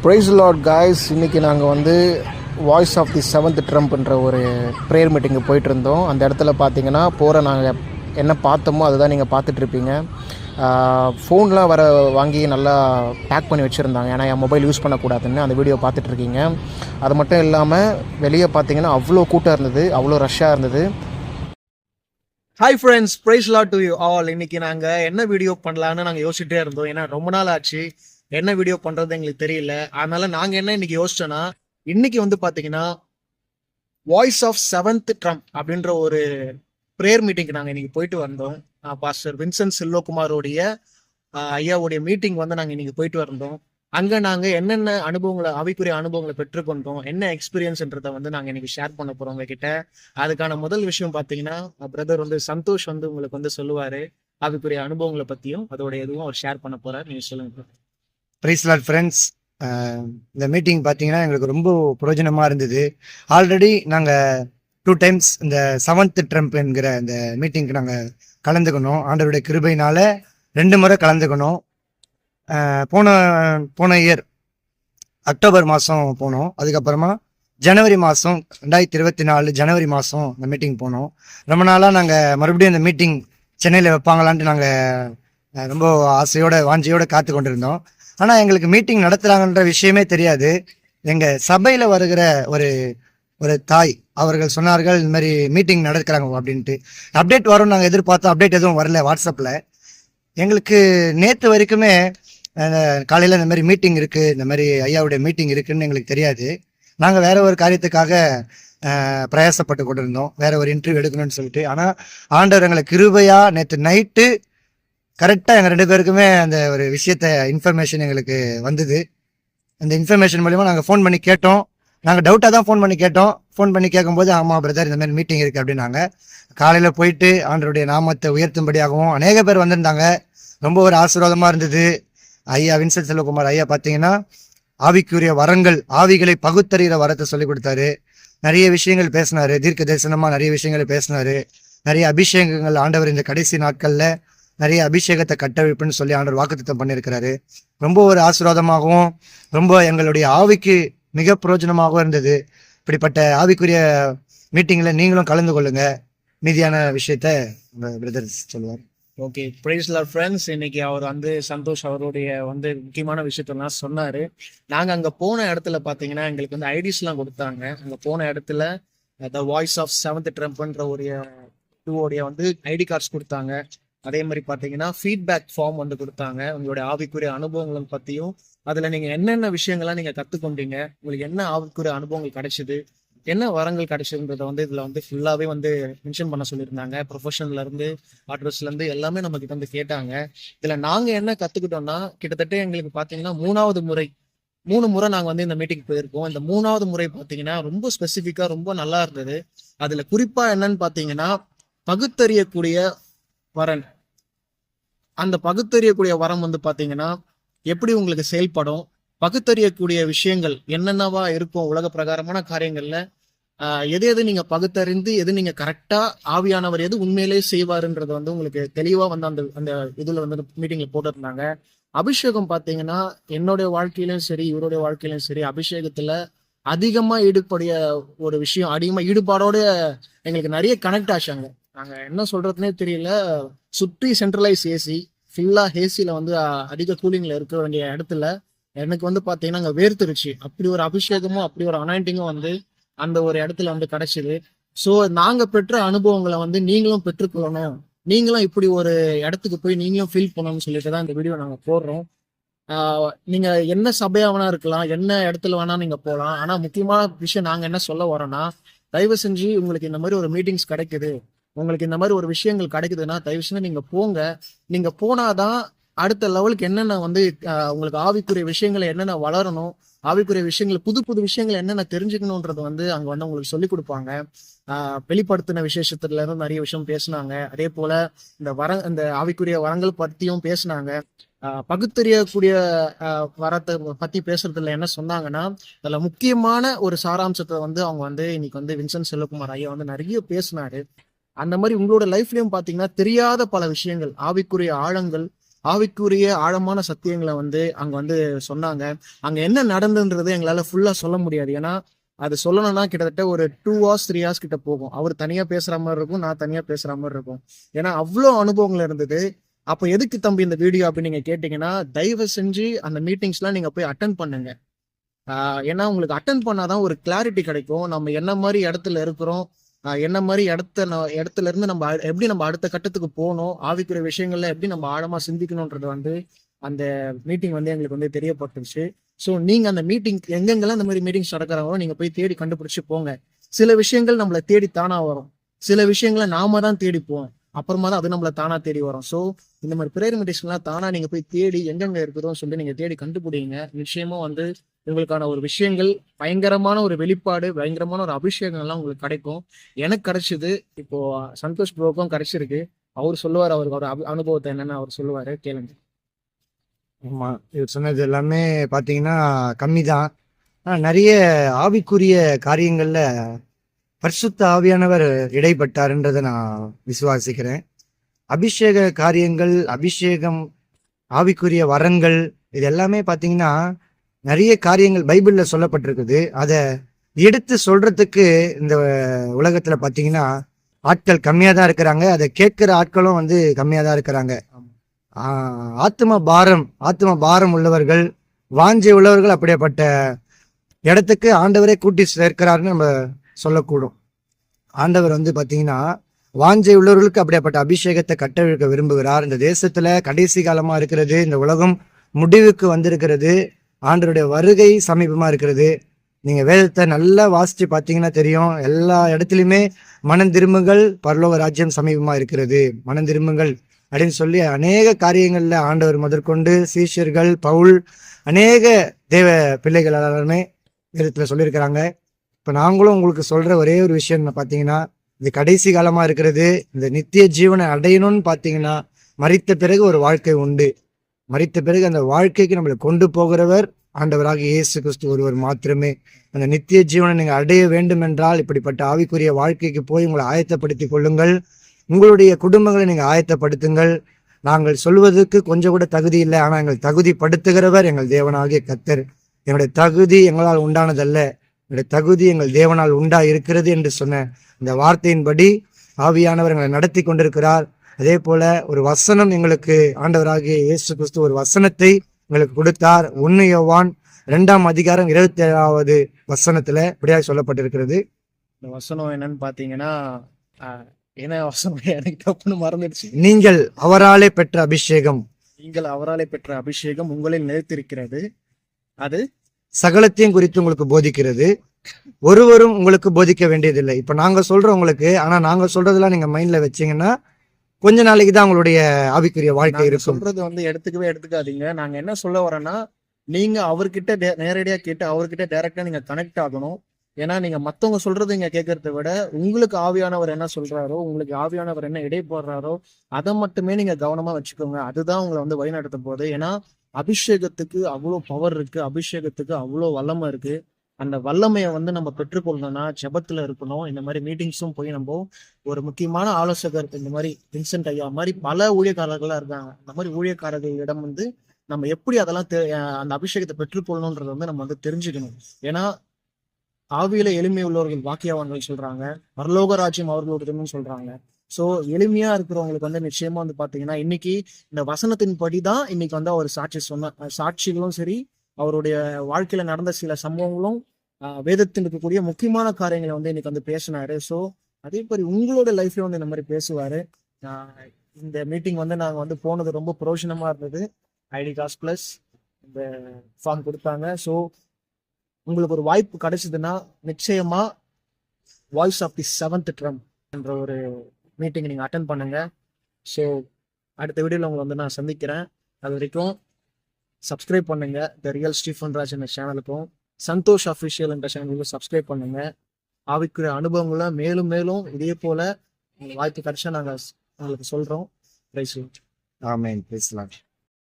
Price Lord guys. இன்றைக்கி நாங்கள் வந்து வாய்ஸ் ஆஃப் தி செவன்த் ட்ரம்ப்ன்ற ஒரு ப்ரேயர் மீட்டிங்கு போயிட்டு இருந்தோம். அந்த இடத்துல பார்த்தீங்கன்னா போகிற நாங்கள் என்ன பார்த்தோமோ அதுதான் நீங்கள் பார்த்துட்ருப்பீங்க. ஃபோன்லாம் வர வாங்கி நல்லா பேக் பண்ணி வச்சுருந்தாங்க, ஏன்னா என் மொபைல் யூஸ் பண்ணக்கூடாதுன்னு. அந்த வீடியோ பார்த்துட்ருக்கீங்க. அது மட்டும் இல்லாமல் வெளியே பார்த்தீங்கன்னா அவ்வளோ கூட்டம் இருந்தது, அவ்வளோ ரஷ்ஷாக இருந்தது. Hi friends, praise lord to you all. இன்றைக்கி நாங்கள் என்ன வீடியோ பண்ணலான்னு நாங்கள் யோசிச்சுட்டே இருந்தோம், ஏன்னா ரொம்ப நாள் ஆச்சு என்ன வீடியோ பண்றது எங்களுக்கு தெரியல. அதனால நாங்க என்ன இன்னைக்கு யோசிச்சோன்னா, இன்னைக்கு வந்து பாத்தீங்கன்னா வாய்ஸ் ஆஃப் செவன்த் ட்ரம்ப் அப்படின்ற ஒரு ப்ரேயர் மீட்டிங்க்கு நாங்க இன்னைக்கு போயிட்டு வந்தோம். பாஸ்டர் வின்சென்ட் செல்வகுமாரோடைய ஐயாவுடைய மீட்டிங் வந்து நாங்க இன்னைக்கு போயிட்டு வந்தோம். அங்க நாங்க என்னென்ன அனுபவங்களை, ஆவிக்குரிய அனுபவங்களை பெற்றுக்கொண்டோம், என்ன எக்ஸ்பீரியன்ஸ்ன்றதை வந்து நாங்க இன்னைக்கு ஷேர் பண்ண போறோம் உங்ககிட்ட. அதுக்கான முதல் விஷயம் பாத்தீங்கன்னா பிரதர் வந்து சந்தோஷ் வந்து உங்களுக்கு வந்து சொல்லுவாரு ஆவிக்குரிய அனுபவங்களை பத்தியும் அதோட எதுவும் அவர் ஷேர் பண்ண போறாரு. நீங்க சொல்லுங்க. Praise lord friends. இந்த மீட்டிங் பார்த்தீங்கன்னா எங்களுக்கு ரொம்ப பிரயோஜனமாக இருந்தது. ஆல்ரெடி நாங்கள் 2 times இந்த செவன்த் ட்ரம்ப் என்கிற இந்த மீட்டிங்க்கு நாங்கள் கலந்துக்கணும். ஆண்டவருடைய கிருபையினால 2 முறை கலந்துக்கணும். போன இயர் அக்டோபர் மாதம் போனோம். அதுக்கப்புறமா ஜனவரி மாதம் 2024 ஜனவரி மாதம் இந்த மீட்டிங் போனோம். ரொம்ப நாளாக நாங்கள் மறுபடியும் இந்த மீட்டிங் சென்னையில் வைப்பாங்களான்ட்டு நாங்கள் ரொம்ப ஆசையோட வாஞ்சியோடு காத்து கொண்டிருந்தோம். ஆனால் எங்களுக்கு மீட்டிங் நடத்துகிறாங்கன்ற விஷயமே தெரியாது. எங்கள் சபையில் வருகிற ஒரு தாய் அவர்கள் சொன்னார்கள், இந்த மாதிரி மீட்டிங் நடக்கிறாங்க அப்படின்ட்டு. அப்டேட் வரும் நாங்கள் எதிர்பார்த்தோம். அப்டேட் எதுவும் வரல வாட்ஸ்அப்பில். எங்களுக்கு நேற்று வரைக்குமே காலையில் இந்த மாதிரி மீட்டிங் இருக்குது, இந்த மாதிரி ஐயாவுடைய மீட்டிங் இருக்குதுன்னு எங்களுக்கு தெரியாது. நாங்கள் வேற ஒரு காரியத்துக்காக பிரயாசப்பட்டு கொண்டிருந்தோம், வேற ஒரு இன்டர்வியூ எடுக்கணும்னு சொல்லிட்டு. ஆனால் ஆண்டவர் எங்களை கிருபையாக நேற்று நைட்டு கரெக்டாக எங்கள் 2 பேருக்குமே அந்த ஒரு இன்ஃபர்மேஷன் எங்களுக்கு வந்தது. அந்த இன்ஃபர்மேஷன் மூலிமா நாங்கள் ஃபோன் பண்ணி கேட்டோம். நாங்கள் டவுட்டாக தான் ஃபோன் பண்ணி கேட்டோம். ஃபோன் பண்ணி கேட்கும்போது, ஆமாம் பிரதர், இந்த மாதிரி மீட்டிங் இருக்குது அப்படின்னாங்க. காலையில் போயிட்டு ஆண்டவருடைய நாமத்தை உயர்த்தும்படியாகவும் அநேக பேர் வந்திருந்தாங்க. ரொம்ப ஒரு ஆசீர்வாதமாக இருந்தது. ஐயா வின்சென்ட் செல்வகுமார் ஐயா பார்த்தீங்கன்னா ஆவிக்குரிய வரங்கள், ஆவிகளை பகுத்தறிகிற வரத்தை சொல்லி கொடுத்தாரு. நிறைய விஷயங்கள் பேசினாரு, தீர்க்க தரிசனமாக நிறைய விஷயங்களை பேசினாரு. நிறைய அபிஷேகங்கள் ஆண்டவர் இந்த கடைசி நாட்களில் நிறைய அபிஷேகத்தை கட்டவிப்புன்னு சொல்லி ஆண்டவர் வாக்குத்தத்தம் பண்ணியிருக்கிறாரு. ரொம்ப ஒரு ஆசீர்வாதமாகவும் ரொம்ப எங்களுடைய ஆவிக்கு மிக பிரயோஜனமாகவும் இருந்தது. இப்படிப்பட்ட ஆவிக்குரிய மீட்டிங்கில் நீங்களும் கலந்து கொள்ளுங்க. மீதியான விஷயத்த பிரதர் சொல்லுவார். Okay, praise lord friends. இன்னைக்கு அவர் வந்து சந்தோஷ் அவருடைய வந்து முக்கியமான விஷயத்தெல்லாம் சொன்னாரு. நாங்கள் அங்கே போன இடத்துல பார்த்தீங்கன்னா எங்களுக்கு வந்து ஐடிஸ்லாம் கொடுத்தாங்க. அங்கே போன இடத்துல த வாய்ஸ் ஆஃப் செவன்த் ட்ரம்ப்ன்ற ஒரு வந்து ஐடி கார்ட்ஸ் கொடுத்தாங்க. அதே மாதிரி பார்த்தீங்கன்னா ஃபீட்பேக் ஃபார்ம் வந்து கொடுத்தாங்க, உங்களுடைய ஆவிக்குரிய அனுபவங்களை பற்றியும், அதில் நீங்கள் என்னென்ன விஷயங்கள்லாம் நீங்கள் கற்றுக்கொண்டீங்க, உங்களுக்கு என்ன ஆவிக்குரிய அனுபவங்கள் கிடைச்சிது, என்ன வரங்கள் கிடைச்சதுன்றதை வந்து இதில் வந்து ஃபுல்லாகவே வந்து மென்ஷன் பண்ண சொல்லியிருந்தாங்க. ப்ரொஃபஷன்லேருந்து ஆர்டர்ஸ்லேருந்து எல்லாமே நம்மக்கிட்ட வந்து கேட்டாங்க. இதில் நாங்கள் என்ன கற்றுக்கிட்டோம்னா, கிட்டத்தட்ட எங்களுக்கு பார்த்தீங்கன்னா 3 முறை நாங்கள் வந்து இந்த மீட்டிங் போயிருக்கோம். இந்த 3வது முறை பார்த்தீங்கன்னா ரொம்ப ஸ்பெசிஃபிக்காக ரொம்ப நல்லா இருந்தது. அதில் குறிப்பாக என்னன்னு பார்த்தீங்கன்னா பகுத்தறியக்கூடிய வரன். அந்த பகுத்தறியக்கூடிய வரம் வந்து பாத்தீங்கன்னா எப்படி உங்களுக்கு செயல்படும், பகுத்தறியக்கூடிய விஷயங்கள் என்னென்னவா இருக்கும், உலக பிரகாரமான காரியங்கள்ல எது நீங்க பகுத்தறிந்து எது நீங்க கரெக்டா ஆவியானவர் எது உண்மையிலேயே செய்வாருன்றது வந்து உங்களுக்கு தெளிவா வந்து அந்த இதுல வந்து மீட்டிங்ல போட்டிருந்தாங்க. அபிஷேகம் பாத்தீங்கன்னா என்னுடைய வாழ்க்கையிலும் சரி இவருடைய வாழ்க்கையிலும் சரி அபிஷேகத்துல அதிகமா ஈடுபடிய ஒரு விஷயம், அதிகமா ஈடுபாடோட எங்களுக்கு நிறைய கனெக்ட் ஆச்சாங்க. நாங்க என்ன சொல்றதுனே தெரியல. சுற்றி சென்ட்ரலைஸ் ஏசி, ஃபுல்லா ஏசியில வந்து அதிக கூலிங்ல இருக்க வேண்டிய இடத்துல எனக்கு வந்து பாத்தீங்கன்னா அங்க வேர்த்துருச்சு. அப்படி ஒரு அபிஷேகமும் அப்படி ஒரு அனாயிண்டிங்கும் வந்து அந்த ஒரு இடத்துல வந்து கிடைச்சது. ஸோ நாங்க பெற்ற அனுபவங்களை வந்து நீங்களும் பெற்றுக்கொள்ளணும், நீங்களும் இப்படி ஒரு இடத்துக்கு போய் நீங்களும் ஃபீல் பண்ணணும்னு சொல்லிட்டு தான் இந்த வீடியோ நாங்க போடுறோம். நீங்க என்ன சபையா வேணா இருக்கலாம், என்ன இடத்துல வேணா நீங்க போகலாம். ஆனா முக்கியமான விஷயம் நாங்க என்ன சொல்ல வரோம்னா, தயவு செஞ்சு உங்களுக்கு இந்த மாதிரி ஒரு மீட்டிங்ஸ் கிடைக்குது, உங்களுக்கு இந்த மாதிரி ஒரு விஷயங்கள் கிடைக்குதுன்னா தயவு செஞ்சு நீங்க போங்க. நீங்க போனாதான் அடுத்த லெவலுக்கு என்னென்ன வந்து உங்களுக்கு ஆவிக்குரிய விஷயங்களை என்னென்ன வளரணும், ஆவிக்குரிய விஷயங்கள் புது விஷயங்கள் என்னென்ன தெரிஞ்சுக்கணும்ன்றது வந்து அங்க வந்து உங்களுக்கு சொல்லி கொடுப்பாங்க. வெளிப்படுத்தின விசேஷத்துல இருந்து நிறைய விஷயம் பேசினாங்க. அதே போல இந்த ஆவிக்குரிய வரங்கள் பத்தியும் பேசினாங்க. பகுத்தறியக்கூடிய வரத்தை பத்தி பேசுறதுல என்ன சொன்னாங்கன்னா, அதுல முக்கியமான ஒரு சாராம்சத்தை வந்து அவங்க வந்து இன்னைக்கு வந்து வின்சென்ட் செல்வகுமார் ஐயா வந்து நிறைய பேசினாரு. அந்த மாதிரி உங்களோட லைஃப்லயும் பாத்தீங்கன்னா தெரியாத பல விஷயங்கள், ஆவிக்குரிய ஆழங்கள், ஆவிக்குரிய ஆழமான சத்தியங்களை வந்து அங்க வந்து சொன்னாங்க. அங்க என்ன நடந்துன்றது எங்களால ஃபுல்லா சொல்ல முடியாது. ஏன்னா அது சொல்லணும்னா கிட்டத்தட்ட ஒரு 2 hours 3 hours கிட்ட போகும். அவர் தனியா பேசுற மாதிரி இருக்கும், நான் தனியா பேசுற மாதிரி இருக்கும். ஏன்னா அவ்வளோ அனுபவங்கள் இருந்தது. அப்ப எதுக்கு தம்பி இந்த வீடியோ அப்படின்னு நீங்க கேட்டீங்கன்னா, தயவு செஞ்சு அந்த மீட்டிங்ஸ்லாம் நீங்க போய் அட்டன் பண்ணுங்க. ஏன்னா உங்களுக்கு அட்டன் பண்ணாதான் ஒரு கிளாரிட்டி கிடைக்கும். நம்ம என்ன மாதிரி இடத்துல இருக்கிறோம், என்ன மாதிரி இடத்துல இருந்து நம்ம எப்படி நம்ம அடுத்த கட்டத்துக்கு போகணும், ஆவிக்குரிய விஷயங்கள்ல எப்படி நம்ம ஆழமா சிந்திக்கணும்ன்றது வந்து அந்த மீட்டிங் வந்து எங்களுக்கு வந்து தெரியப்பட்டுருச்சு. ஸோ நீங்க அந்த மீட்டிங் எங்கெங்கெல்லாம் இந்த மாதிரி மீட்டிங்ஸ் நடக்கிறாங்களோ நீங்க போய் தேடி கண்டுபிடிச்சு போங்க. சில விஷயங்கள் நம்மளை தேடி தானா வரும், சில விஷயங்களை நாம தான் தேடி போவோம், அப்புறமா தான் அது நம்மளை தானா தேடி வரும். ஸோ இந்த மாதிரி பிரேயர் மீட்டிங்ஸ்லாம் தானா நீங்க போய் தேடி எங்கெங்க இருக்குதோன்னு சொல்லி நீங்க தேடி கண்டுபிடிங்க. நிச்சயமா வந்து உங்களுக்கான ஒரு விஷயங்கள், பயங்கரமான ஒரு வெளிப்பாடு, பயங்கரமான ஒரு அபிஷேகங்கள்லாம் உங்களுக்கு கிடைக்கும். எனக்கு கிடைச்சது. இப்போ சந்தோஷ் ப்ரோக்கும் கிடைச்சிருக்கு. அவர் சொல்லுவார், அவருக்கு ஒரு அனுபவத்தை என்னன்னு அவர் சொல்லுவாரு, கேளுங்க. ஆமா, இவர் சொன்னது எல்லாமே பார்த்தீங்கன்னா கம்மி தான். ஆனால் நிறைய ஆவிக்குரிய காரியங்கள்ல பரிசுத்த ஆவியானவர் இடைப்பட்டாருன்றதை நான் விசுவாசிக்கிறேன். அபிஷேக காரியங்கள், அபிஷேகம், ஆவிக்குரிய வரங்கள், இது எல்லாமே பார்த்தீங்கன்னா நிறைய காரியங்கள் பைபிள்ல சொல்லப்பட்டிருக்குது. அதை எடுத்து சொல்றதுக்கு இந்த உலகத்துல பார்த்தீங்கன்னா ஆட்கள் கம்மியா தான் இருக்கிறாங்க. அதை கேட்கிற ஆட்களும் வந்து கம்மியா தான் இருக்கிறாங்க. ஆத்ம பாரம் உள்ளவர்கள், வாஞ்சை உள்ளவர்கள் அப்படிப்பட்ட இடத்துக்கு ஆண்டவரே கூட்டி சேர்க்கிறாருன்னு நம்ம சொல்லக்கூடும். ஆண்டவர் வந்து பாத்தீங்கன்னா வாஞ்சை உள்ளவர்களுக்கு அப்படிப்பட்ட அபிஷேகத்தை கட்டவிழ்க்க விரும்புகிறார். இந்த தேசத்துல கடைசி காலமா இருக்கிறது, இந்த உலகம் முடிவுக்கு வந்திருக்கிறது, ஆண்டவருடைய வருகை சமீபமா இருக்கிறது. நீங்க வேதத்தை நல்லா வாசிச்சு பார்த்தீங்கன்னா தெரியும், எல்லா இடத்துலையுமே மனம் திரும்புங்கள், பரலோக ராஜ்யம் சமீபமா இருக்கிறது, மனம் திரும்புங்கள் அப்படின்னு சொல்லி அநேக காரியங்கள்ல ஆண்டவர் முதற்கொண்டு சீஷர்கள், பவுல், அநேக தேவ பிள்ளைகள் எல்லாருமே வேதத்துல சொல்லியிருக்கிறாங்க. இப்ப நாங்களும் உங்களுக்கு சொல்ற ஒரே ஒரு விஷயம் பார்த்தீங்கன்னா, இது கடைசி காலமா இருக்கிறது. இந்த நித்திய ஜீவனை அடையணும்னு பார்த்தீங்கன்னா மரித்த பிறகு ஒரு வாழ்க்கை உண்டு. மரித்த பிறகு அந்த வாழ்க்கைக்கு நம்மளை கொண்டு போகிறவர் ஆண்டவராக இயேசு கிறிஸ்து ஒருவர் மாத்திரமே. அந்த நித்திய ஜீவனை நீங்க அடைய வேண்டும் என்றால் இப்படிப்பட்ட ஆவிக்குரிய வாழ்க்கைக்கு போய் உங்களை ஆயத்தப்படுத்திக் கொள்ளுங்கள். உங்களுடைய குடும்பங்களை நீங்க ஆயத்தப்படுத்துங்கள். நாங்கள் சொல்வதற்கு கொஞ்சம் கூட தகுதி இல்லை, ஆனால் எங்கள் தகுதிப்படுத்துகிறவர் எங்கள் தேவனாகிய கர்த்தர். என்னுடைய தகுதி எங்களால் உண்டானதல்ல, என்னுடைய தகுதி எங்கள் தேவனால் உண்டா இருக்கிறது என்று சொன்ன இந்த வார்த்தையின்படி ஆவியானவர் எங்களை நடத்தி கொண்டிருக்கிறார். அதே போல ஒரு வசனம் எங்களுக்கு ஆண்டவராகிய இயேசு கிறிஸ்து ஒரு வசனத்தை எங்களுக்கு கொடுத்தார். 1 யோவான் 2:27 வசனத்துல இப்படியாக சொல்லப்பட்டிருக்கிறது. இந்த வசனம் என்னன்னு பாத்தீங்கன்னா, என்ன வசனம் எனக்கு தப்புன்னு மறந்துடுச்சு. நீங்கள் அவராலே பெற்ற அபிஷேகம், நீங்கள் அவராலே பெற்ற அபிஷேகம் உங்களில் நிலைத்திருக்கிறது, அது சகலத்தையும் குறித்து உங்களுக்கு போதிக்கிறது. ஒருவரும் உங்களுக்கு போதிக்க வேண்டியதில்லை. இப்ப நாங்க சொல்றோம் உங்களுக்கு, ஆனா நாங்க சொல்றதெல்லாம் நீங்க மைண்ட்ல வச்சீங்கன்னா கொஞ்ச நாளைக்கு தான் உங்களுடைய ஆவிக்குரிய வாழ்க்கை இருக்கும். சொல்றது வந்து எடுத்துக்காதீங்க. நாங்க என்ன சொல்ல வரோம்னா, நீங்க அவர்கிட்ட நேரடியா கேட்டு அவர்கிட்ட டைரக்டா நீங்க கனெக்ட் ஆகணும். ஏன்னா நீங்க மத்தவங்க சொல்றது இங்க கேட்கறத விட உங்களுக்கு ஆவியானவர் என்ன சொல்றாரோ, உங்களுக்கு ஆவியானவர் என்ன இடைப்படுறாரோ அதை மட்டுமே நீங்க கவனமா வச்சுக்கோங்க. அதுதான் உங்களை வந்து வழிநடத்த போகுது. ஏன்னா அபிஷேகத்துக்கு அவ்வளோ பவர் இருக்கு, அபிஷேகத்துக்கு அவ்வளோ வல்லமை இருக்கு. அந்த வல்லமையை வந்து நம்ம பெற்றுக்கொள்ளணும்னா ஜெபத்துல இருக்கணும். இந்த மாதிரி மீட்டிங்ஸும் போய் நம்ம ஒரு முக்கியமான ஆலோசகர், இந்த மாதிரி வின்சென்ட் ஐயா மாதிரி பல ஊழியக்காரர்களா இருக்காங்க. அந்த மாதிரி ஊழியக்காரர்களிடம் வந்து நம்ம எப்படி அதெல்லாம் அந்த அபிஷேகத்தை பெற்றுக்கொள்ளணும்ன்றத வந்து நம்ம வந்து தெரிஞ்சுக்கணும். ஏன்னா ஆவியில எளிமை உள்ளவர்கள் வாக்கியவான்கள் சொல்றாங்க, பரலோக ராஜ்யம் அவர்களோடதுன்னு சொல்றாங்க. சோ எளிமையா இருக்கிறவங்களுக்கு வந்து நிச்சயமா வந்து பாத்தீங்கன்னா இன்னைக்கு இந்த வசனத்தின் படிதான் இன்னைக்கு வந்து அவர் சாட்சிகளும் சரி, அவருடைய வாழ்க்கையில நடந்த சில சம்பவங்களும் வேதத்தில் இருக்கக்கூடிய முக்கியமான காரியங்களை வந்து இன்னைக்கு வந்து பேசினாரு. ஸோ அதே மாதிரி உங்களோட லைஃப்ல வந்து இந்த மாதிரி பேசுவாரு. இந்த மீட்டிங் வந்து நாங்க வந்து போனது ரொம்ப புரோஜனமா இருந்தது. ஐடி காஸ் பிளஸ் இந்த ஃபார்ம் கொடுத்தாங்க. ஸோ உங்களுக்கு ஒரு வாய்ப்பு கிடைச்சதுன்னா நிச்சயமா voice of the 7th drum என்ற ஒரு மீட்டிங் நீங்க அட்டன் பண்ணுங்க. ஸோ அடுத்த வீடியோல உங்களை வந்து நான் சந்திக்கிறேன். அது வரைக்கும் சப்ஸ்கிரைப் பண்ணுங்க த ரியல் ஸ்டீஃபன் ராஜ் என்ற சேனலுக்கும், சந்தோஷ் அஃபிஷியல் என்ற சேனலுக்கும் சப்ஸ்கிரைப் பண்ணுங்க. ஆவிக்குரிய அனுபவங்களை மேலும் மேலும் இதே போல வாய்ப்பு கிடைச்சா நாங்க உங்களுக்கு சொல்றோம். Praise Lord. Amen. Praise Lord.